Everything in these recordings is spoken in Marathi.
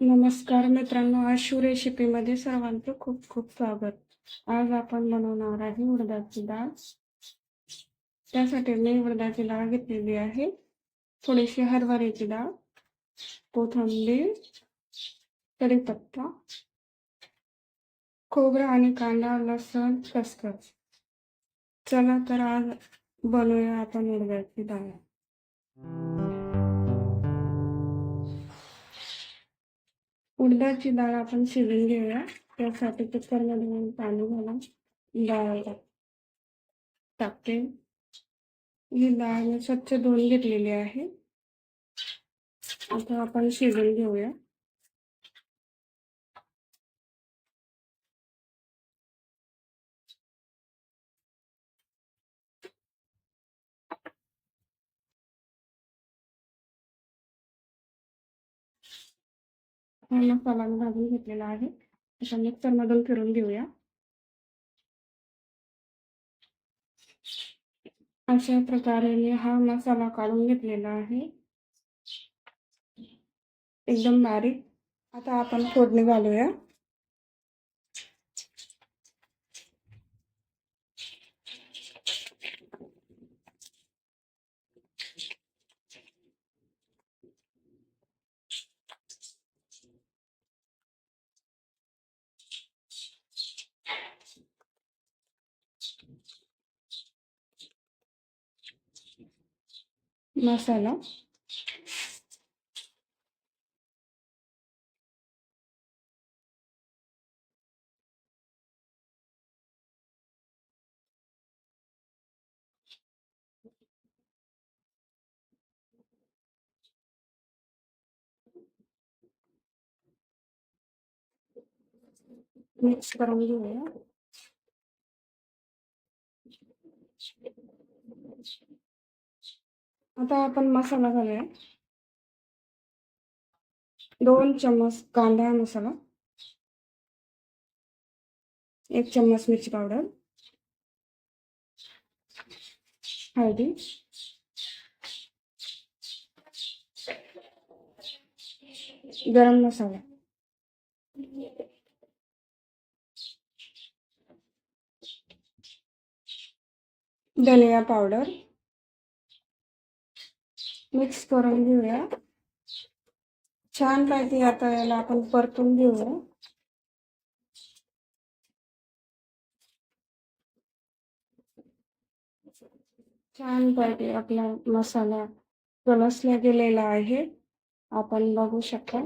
नमस्कार मित्रांनो, आशू रेसिपीमध्ये सर्वांचं खूप खूप स्वागत. आज आपण बनवणार आहे उडदाची डाळ. त्यासाठी मी उडदाची डाळ घेतलेली आहे, थोडीशी हरभऱ्याची डाळ, कोथिंबीर, कढीपत्ता, खोबरं आणि कांदा, लसूण, खसखस. चला तर आज बनवूया आपण उडदाची डाळ. उडदाची डाळ आपण शिजवून घेऊया. त्यासाठी कुकरमध्ये पाणी घालून डाळ टाकते. ही डाळ मी स्वच्छ धुवून घेतलेली आहे. आता आपण शिजवून घेऊया. हा मसाला भाजून घेतलेला आहे. आता मिक्सरमधून फिरून घेऊया. अशा प्रकारे मी हा मसाला काढून घेतलेला आहे, एकदम बारीक. आता आपण फोडणी घालूया. मसाला मिक्स करून घेऊया. आता आपण मसाला घालूया. 2 चम्मच कांदा मसाला, 1 चम्मच मिरची पावडर, हळदी, गरम मसाला, धनिया पावडर. मिक्स करून घेऊया छानपैकी. आता याला आपण परतून घेऊया. छानपैकी आपला मसाला कलसला गेलेला आहे, आपण बघू शकता.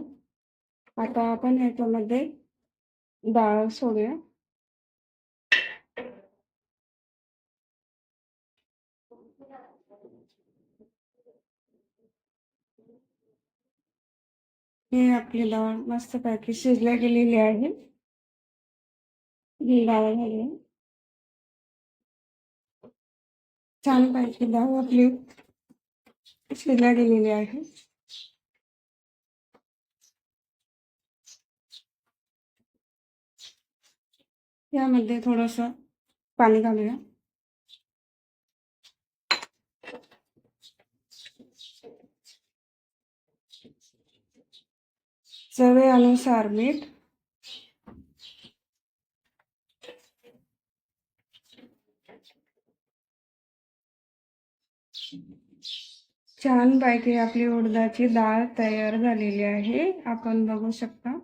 आता आपण याच्यामध्ये डाळ सोडूया. हे आपली डाळ मस्तपैकी शिजल्या गेलेली आहे. ही डाळ घालूया. छानपैकी डाळ आपली शिजल्या गेलेली आहे. यामध्ये थोडंसं पाणी घालूया. चवीनुसार मीठ. छानपैकी आपली उडदाची डाळ तयार झालेली आहे, आपण बघू शकता.